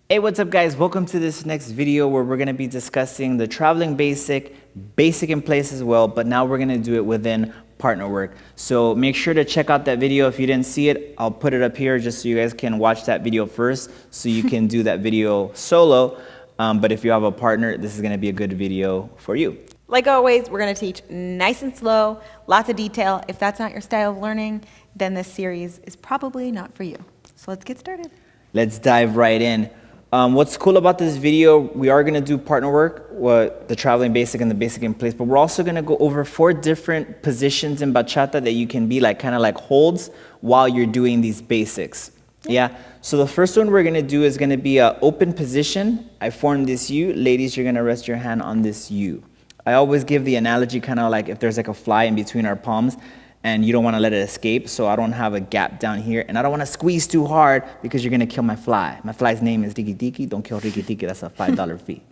Hey, what's up guys? Welcome to this next video where we're going to be discussing the traveling basic in place as well, but now we're going to do it within Partnerwork. So make sure to check out that video. If you didn't see it, I'll put it up here just so you guys can watch that video first so you can do that video solo. But if you have a partner, this is going to be a good video for you. Like always, we're going to teach nice and slow, lots of detail. If that's not your style of learning, then this series is probably not for you. So let's get started. Let's dive right in. What's cool about this video, we are going to do partner work, the traveling basic and the basic in place, but we're also going to go over 4 different positions in bachata that you can be like, kind of like holds while you're doing these basics. Yeah. So the first one we're going to do is going to be an open position. I formed this U. Ladies, you're going to rest your hand on this U. I always give the analogy kind of like if there's like a fly in between our palms, and you don't want to let it escape, so I don't have a gap down here, and I don't want to squeeze too hard because you're going to kill my fly. My fly's name is Tiki Tiki. Don't kill Tiki Tiki. That's a $5 fee.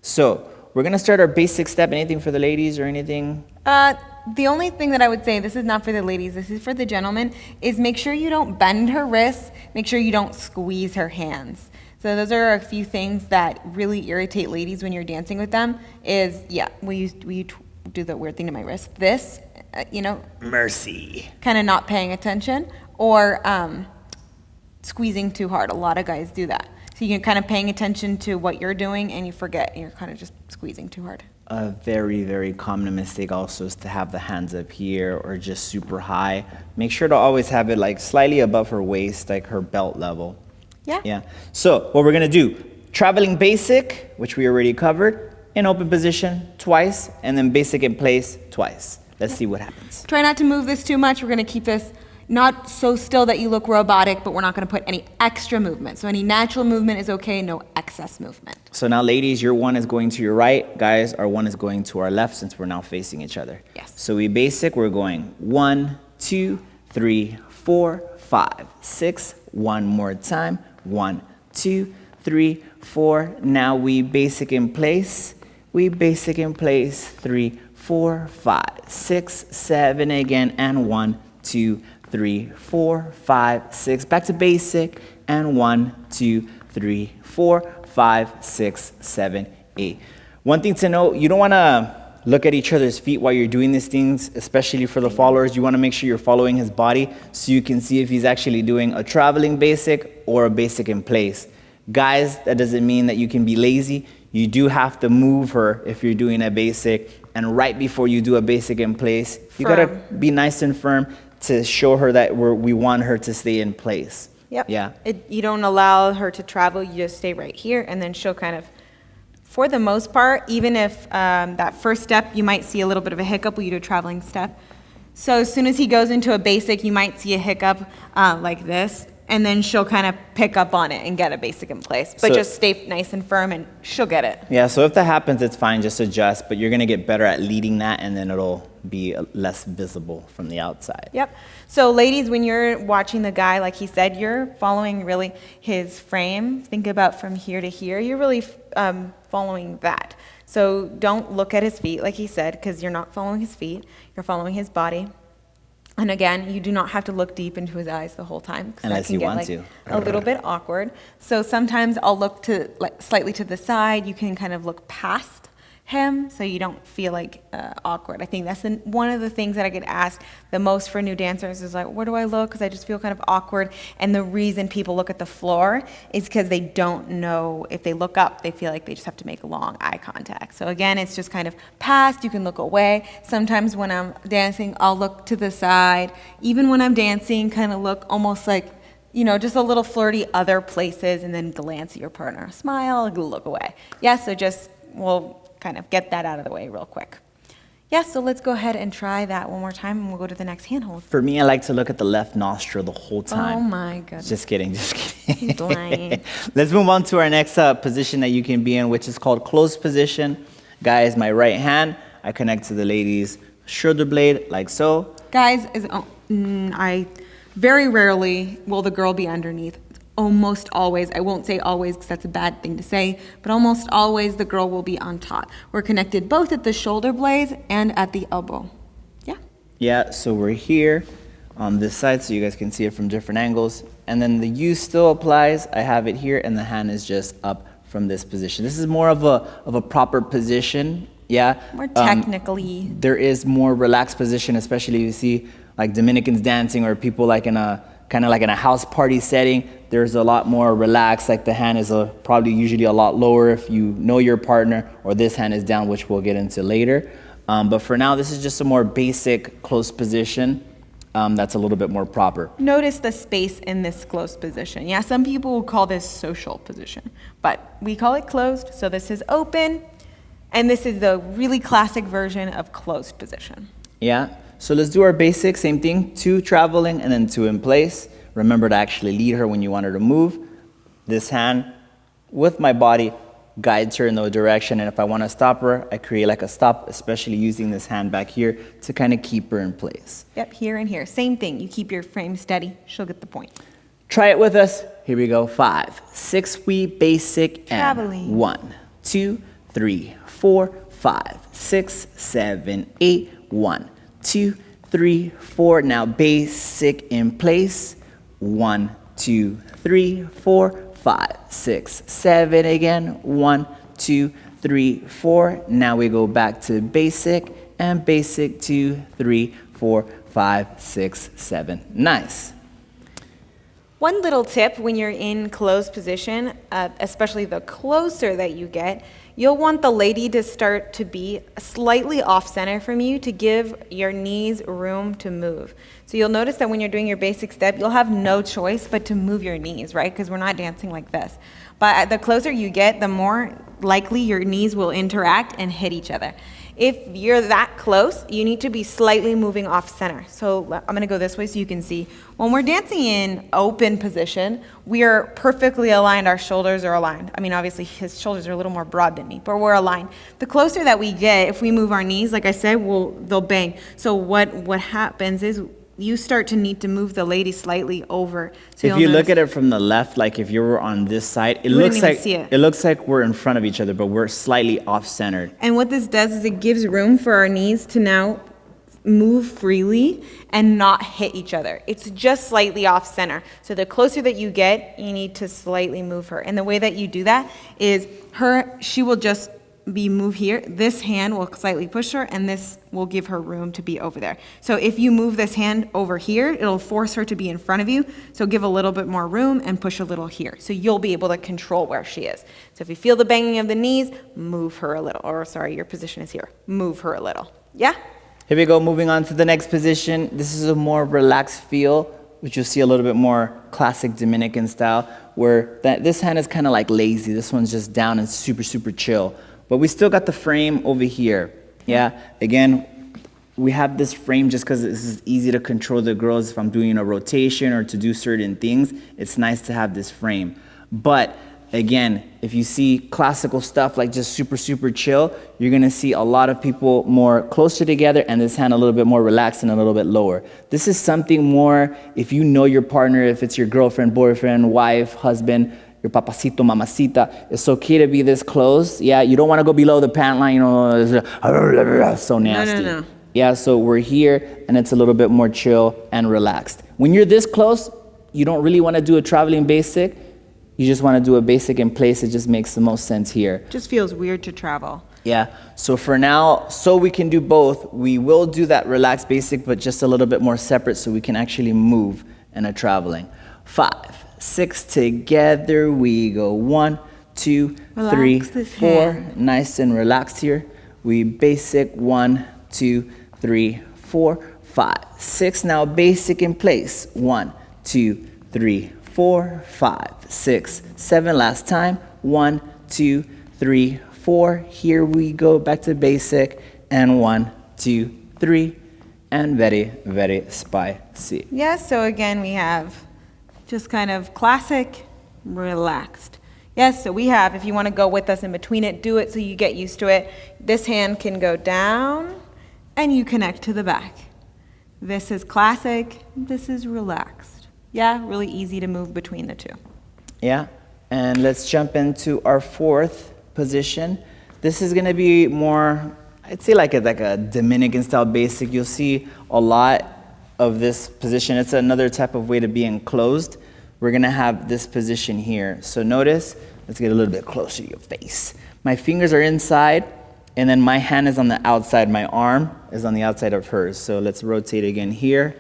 So we're going to start our basic step. Anything for the ladies or anything? The only thing that I would say, this is not for the ladies, this is for the gentlemen, is make sure you don't bend her wrists, make sure you don't squeeze her hands. So those are a few things that really irritate ladies when you're dancing with them is, will you do the weird thing to my wrist? This, Mercy. Kind of not paying attention or squeezing too hard. A lot of guys do that. So you're kind of paying attention to what you're doing and you forget and you're kind of just squeezing too hard. A very, very common mistake also is to have the hands up here or just super high. Make sure to always have it like slightly above her waist, like her belt level. Yeah. So what we're going to do, traveling basic, which we already covered, in open position twice, and then basic in place twice. Let's see what happens. Try not to move this too much. We're going to keep this not so still that you look robotic, but we're not going to put any extra movement. So any natural movement is okay, no excess movement. So now, ladies, your one is going to your right. Guys, our one is going to our left since we're now facing each other. Yes. So we basic, we're going 1, 2, 3, 4, 5, 6. One more time. 1, 2, 3, 4. Now we basic in place. We basic in place. 3, 4, 5, 6, 7 again, and 1, 2, 3, 4, 5, 6. Back to basic, and 1, 2, 3, 4, 5, 6, 7, 8. One thing to note, you don't want to look at each other's feet while you're doing these things, especially for the followers. You want to make sure you're following his body so you can see if he's actually doing a traveling basic or a basic in place. Guys, that doesn't mean that you can be lazy. You do have to move her if you're doing a basic. And right before you do a basic in place, you got to be nice and firm to show her that we want her to stay in place. Yep. Yeah. You don't allow her to travel. You just stay right here, and then she'll kind of, for the most part, even if that first step, you might see a little bit of a hiccup when you do a traveling step. So as soon as he goes into a basic, you might see a hiccup like this. And then she'll kind of pick up on it and get a basic in place. But just stay nice and firm and she'll get it. Yeah, so if that happens, it's fine, just adjust. But you're going to get better at leading that, and then it'll be less visible from the outside. Yep. So ladies, when you're watching the guy, like he said, you're following really his frame. Think about from here to here. You're really following that. So don't look at his feet, like he said, because you're not following his feet. You're following his body. And again, you do not have to look deep into his eyes the whole time. Unless you want to. A little bit awkward. So sometimes I'll look to slightly to the side. You can kind of look past him so you don't feel like awkward. I think that's one of the things that I get asked the most for new dancers is like, where do I look? Because I just feel kind of awkward. And the reason people look at the floor is because they don't know if they look up, they feel like they just have to make long eye contact. So again, it's just kind of past. You can look away. Sometimes when I'm dancing, I'll look to the side. Even when I'm dancing, kind of look almost like, just a little flirty other places, and then glance at your partner. Smile, look away. So we'll kind of get that out of the way real quick. So let's go ahead and try that one more time, and we'll go to the next handhold. For me, I like to look at the left nostril the whole time. Oh my goodness. Just kidding. He's lying. Let's move on to our next position that you can be in, which is called closed position. Guys, my right hand, I connect to the lady's shoulder blade like so. Guys, I very rarely will the girl be underneath. Almost always, I won't say always because that's a bad thing to say, but almost always the girl will be on top. We're connected both at the shoulder blades and at the elbow. Yeah, so we're here on this side so you guys can see it from different angles. and then the U still applies. I have it here, and the hand is just up from this position. This is more of a proper position, yeah. More technically. There is more relaxed position, especially you see like Dominicans dancing or people like in a kind of like in a house party setting. There's a lot more relaxed, like the hand is probably usually a lot lower if you know your partner, or this hand is down, which we'll get into later. But for now, this is just a more basic closed position that's a little bit more proper. Notice the space in this closed position. Yeah, some people will call this social position, but we call it closed. So this is open, and this is the really classic version of closed position. Yeah, so let's do our basic, same thing, 2 traveling and then 2 in place. Remember to actually lead her when you want her to move. This hand with my body guides her in the direction, and if I want to stop her, I create like a stop, especially using this hand back here to kind of keep her in place. Yep, here and here. Same thing. You keep your frame steady. She'll get the point. Try it with us. Here we go. 5, 6, we basic, Traveling. and 1, 2, 3, 4, 5, 6, 7, 8, 1, 2, 3, 4. Now basic in place. 1, 2, 3, 4, 5, 6, 7 again. 1, 2, 3, 4. Now we go back to basic and basic. 2, 3, 4, 5, 6, 7. Nice. One little tip when you're in closed position, especially the closer that you get, you'll want the lady to start to be slightly off center from you to give your knees room to move. So you'll notice that when you're doing your basic step, you'll have no choice but to move your knees, right? Because we're not dancing like this. But the closer you get, the more likely your knees will interact and hit each other. If you're that close, you need to be slightly moving off center. So I'm gonna go this way so you can see. When we're dancing in open position, we are perfectly aligned, our shoulders are aligned. I mean, obviously his shoulders are a little more broad than me, but we're aligned. The closer that we get, if we move our knees, like I said, they'll bang. So what happens is you start to need to move the lady slightly over. So if you look at it from the left, like if you were on this side, it looks like we're in front of each other, but we're slightly off-centered. And what this does is it gives room for our knees to now move freely and not hit each other. It's just slightly off-center. So the closer that you get, you need to slightly move her. And the way that you do that is she will just be moved here. This hand will slightly push her, and this will give her room to be over there. So if you move this hand over here, it'll force her to be in front of you. So give a little bit more room and push a little here. So you'll be able to control where she is. So if you feel the banging of the knees, move her a little. Or sorry, your position is here. Move her a little. Yeah? Here we go, moving on to the next position. This is a more relaxed feel, which you'll see a little bit more classic Dominican style, where this hand is kind of like lazy. This one's just down and super, super chill. But we still got the frame over here. Yeah, again, we have this frame just because this is easy to control the girls if I'm doing a rotation or to do certain things. It's nice to have this frame. But again, if you see classical stuff like just super, super chill, you're gonna see a lot of people more closer together and this hand a little bit more relaxed and a little bit lower. This is something more, if you know your partner, if it's your girlfriend, boyfriend, wife, husband, your papacito, mamacita, it's okay to be this close. Yeah, you don't want to go below the pant line, you know, so nasty. No. Yeah, so we're here and it's a little bit more chill and relaxed. When you're this close, you don't really want to do a traveling basic. You just want to do a basic in place. It just makes the most sense here. Just feels weird to travel. Yeah, so for now, so we can do both, we will do that relaxed basic, but just a little bit more separate so we can actually move in a traveling. 5, 6 together, we go 1, 2, 3, 4. Nice and relaxed here. We basic 1, 2, 3, 4, 5, 6. Now basic in place. 1, 2, 3, 4, 5, 6, 7. Last time. 1, 2, 3, 4. Here we go back to basic. And 1, 2, 3. And very, very spicy. Yeah, so again, we have just kind of classic, relaxed. Yes, so we have, if you want to go with us in between it, do it so you get used to it. This hand can go down and you connect to the back. This is classic, this is relaxed. Yeah, really easy to move between the two. Yeah, and let's jump into our 4th position. This is going to be more, I'd say like a Dominican style basic. You'll see a lot of this position. It's another type of way to be enclosed, we're gonna have this position here. So notice, let's get a little bit closer to your face. My fingers are inside, and then my hand is on the outside. My arm is on the outside of hers. So let's rotate again here.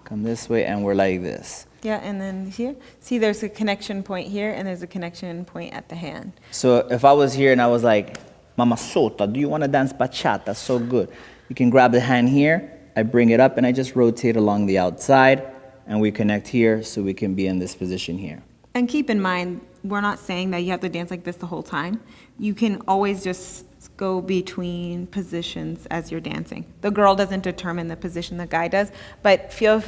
Come this way, and we're like this. Yeah, and then here, see there's a connection point here, and there's a connection point at the hand. So if I was here and I was like, Mama Sota, do you want to dance bachata? So good. You can grab the hand here, I bring it up, and I just rotate along the outside, and we connect here so we can be in this position here. And keep in mind, we're not saying that you have to dance like this the whole time. You can always just go between positions as you're dancing. The girl doesn't determine the position, the guy does, but feel,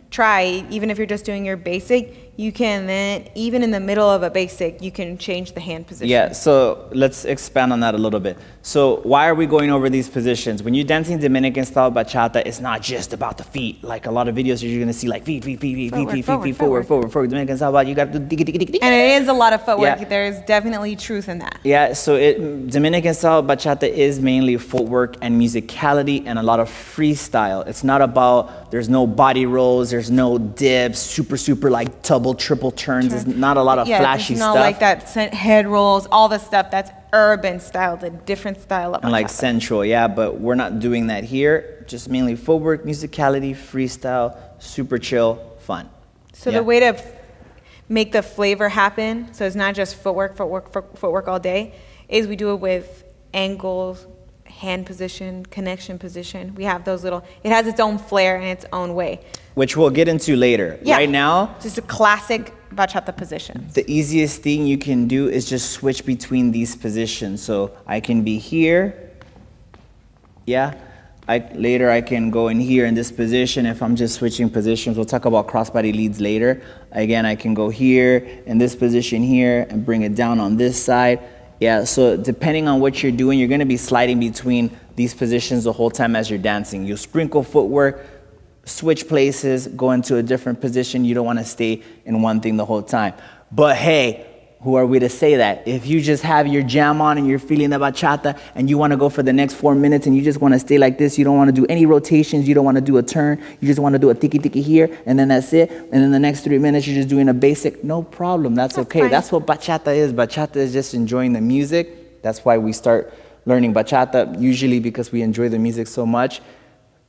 try, even if you're just doing your basic, you can then, even in the middle of a basic, you can change the hand position. Yeah, so let's expand on that a little bit. So why are we going over these positions? When you're dancing Dominican Style Bachata, it's not just about the feet. Like a lot of videos you're going to see like feet, forward. Dominican Style Bachata, you got to do diggy. And it is a lot of footwork. Yeah. There's definitely truth in that. Yeah, so Dominican Style Bachata is mainly footwork and musicality and a lot of freestyle. It's not about, there's no body rolls, there's no dips, super like double, triple turns. There's not a lot of flashy it's stuff. not like that head rolls, all the stuff that's urban style, the different style of and like bachata. sensual, yeah, but we're not doing that here. Just mainly footwork, musicality, freestyle, super chill, fun. So the way to make the flavor happen, so it's not just footwork all day, is we do it with angles, hand position, connection position. We have those little, it has its own flair and its own way. Which we'll get into later. Yeah. Right now, Just a classic bachata position. the easiest thing you can do is just switch between these positions. So I can be here, yeah. Later I can go in here in this position if I'm just switching positions. We'll talk about crossbody leads later. Again, I can go here in this position here and bring it down on this side. Yeah, so depending on what you're doing, you're gonna be sliding between these positions the whole time as you're dancing. You'll sprinkle footwork, switch places, go into a different position. You don't wanna stay in one thing the whole time. But hey, who are we to say that? If you just have your jam on and you're feeling the bachata and you wanna go for the next 4 minutes and you just wanna stay like this, you don't wanna do any rotations, you don't wanna do a turn, you just wanna do a tiki-tiki here, and then that's it, and then the next 3 minutes you're just doing a basic, no problem, that's okay. Fine. That's what bachata is. Bachata is just enjoying the music. That's why we start learning bachata, usually because we enjoy the music so much.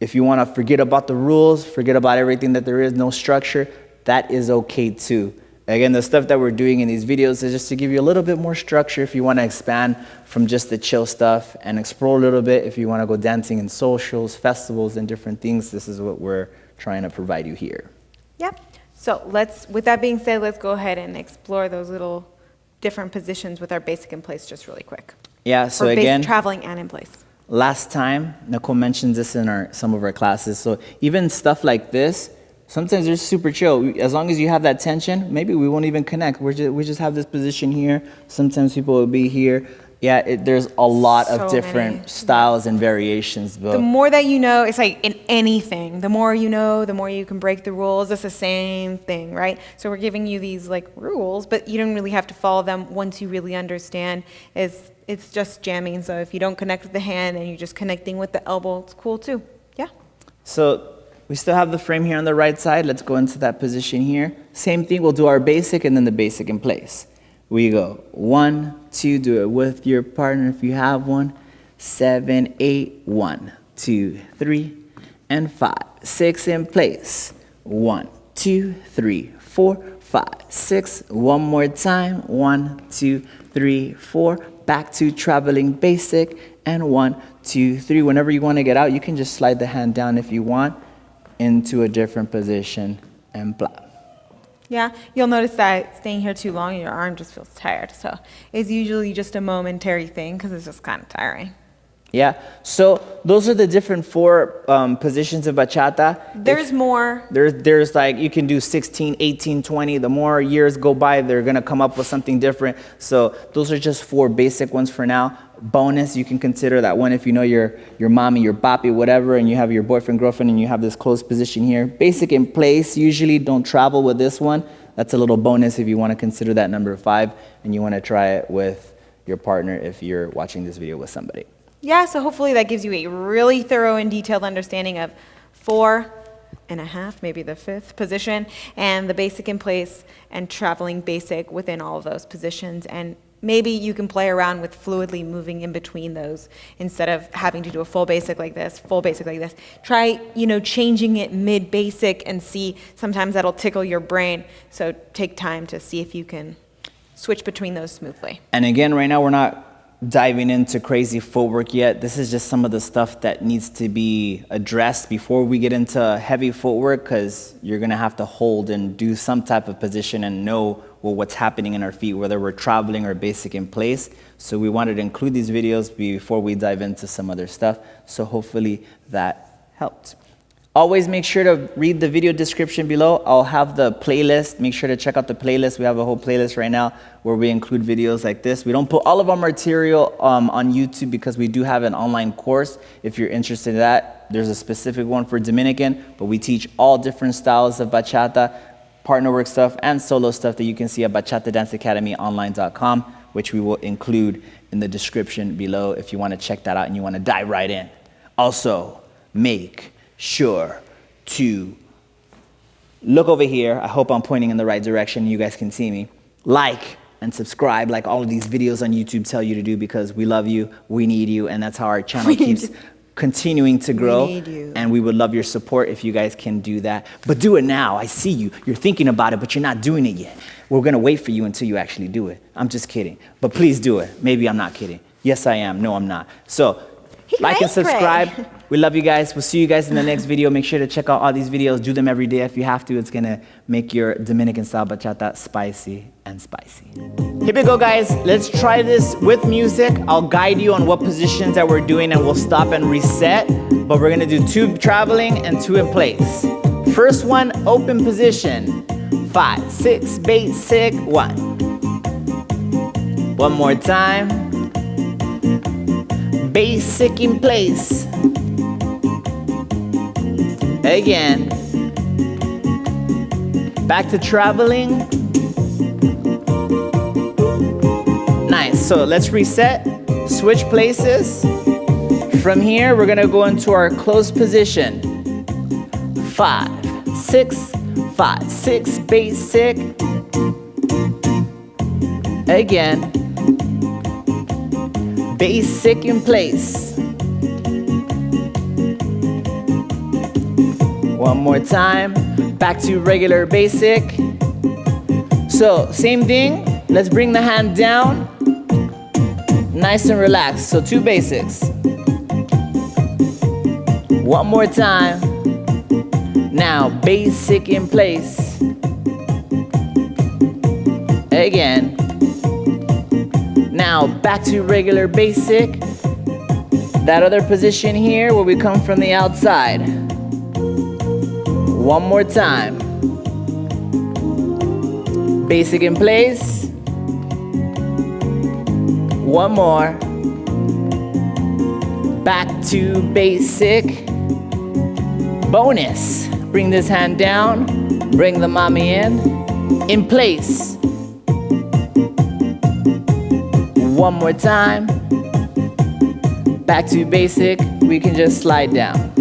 If you wanna forget about the rules, forget about everything that there is, no structure, that is okay too. Again, the stuff that we're doing in these videos is just to give you a little bit more structure if you want to expand from just the chill stuff and explore a little bit if you want to go dancing in socials, festivals, and different things. This is what we're trying to provide you here. Yep. So with that being said, let's go ahead and explore those little different positions with our basic in place just really quick. Yeah, so or again, traveling and in place. Last time, Nicole mentioned this in some of our classes. So even stuff like this, sometimes they're super chill. As long as you have that tension, maybe we won't even connect. We just have this position here. Sometimes people will be here. Yeah, there's a lot of different styles and variations. But the more that you know, it's like in anything. The more you know, the more you can break the rules. It's the same thing, right? So we're giving you these like rules, but you don't really have to follow them once you really understand. It's just jamming. So if you don't connect with the hand and you're just connecting with the elbow, it's cool too. Yeah. So we still have the frame here on the right side. Let's go into that position here. Same thing, we'll do our basic and then the basic in place. We go 1, 2, do it with your partner if you have one. 7, 8, 1, 2, 3, and 5. 6 in place. 1, 2, 3, 4, 5, 6. One more time. 1, 2, 3, 4. Back to traveling basic. And 1, 2, 3. Whenever you want to get out, you can just slide the hand down if you want into a different position and blah. Yeah, you'll notice that staying here too long, your arm just feels tired. So it's usually just a momentary thing because it's just kind of tiring. Yeah, so those are the different 4 positions of bachata. There's more. There's like, you can do 16, 18, 20. The more years go by, they're going to come up with something different. So those are just 4 basic ones for now. Bonus, you can consider that one if you know your mommy, your papi, whatever, and you have your boyfriend, girlfriend, and you have this closed position here. Basic in place, usually don't travel with this one. That's a little bonus if you want to consider that number 5 and you want to try it with your partner if you're watching this video with somebody. Yeah, so hopefully that gives you a really thorough and detailed understanding of 4 and a half, maybe the fifth position, and the basic in place and traveling basic within all of those positions. And maybe you can play around with fluidly moving in between those instead of having to do a full basic like this, full basic like this. Try, changing it mid-basic and see. Sometimes that'll tickle your brain. So take time to see if you can switch between those smoothly. And again, right now we're not diving into crazy footwork yet. This is just some of the stuff that needs to be addressed before we get into heavy footwork, because you're gonna have to hold and do some type of position and know what's happening in our feet, whether we're traveling or basic in place. So we wanted to include these videos before we dive into some other stuff. So hopefully that helped. Always make sure to read the video description below. I'll have the playlist. Make sure to check out the playlist. We have a whole playlist right now where we include videos like this. We don't put all of our material on YouTube because we do have an online course. If you're interested in that, there's a specific one for Dominican, but we teach all different styles of bachata, partnerwork stuff, and solo stuff that you can see at bachatadanceacademyonline.com, which we will include in the description below if you want to check that out and you want to dive right in. Also, make sure to look over here. I hope I'm pointing in the right direction. You guys can see me. Like and subscribe like all of these videos on YouTube tell you to do, because we love you, we need you, and that's how our channel keeps continuing to grow. We need you. And we would love your support if you guys can do that. But do it now. I see you. You're thinking about it, but you're not doing it yet. We're going to wait for you until you actually do it. I'm just kidding. But please do it. Maybe I'm not kidding. Yes, I am. No, I'm not. So like and subscribe. We love you guys. We'll see you guys in the next video. Make sure to check out all these videos. Do them every day if you have to. It's going to make your Dominican Style Bachata spicy and spicy. Here we go, guys. Let's try this with music. I'll guide you on what positions that we're doing, and we'll stop and reset. But we're going to do 2 traveling and 2 in place. First one, open position. 5, 6, basic, 1. One more time. Basic in place. Again. Back to traveling. Nice. So let's reset. Switch places. From here, we're going to go into our closed position. 5, 6, 5, 6, basic. Again. Basic in place. One more time. Back to regular basic. So same thing. Let's bring the hand down. Nice and relaxed. So 2 basics. One more time. Now basic in place. Again. Now back to regular basic. That other position here where we come from the outside. One more time. Basic in place. One more. Back to basic. Bonus. Bring this hand down. Bring the mommy in place. One more time. Back to basic. We can just slide down.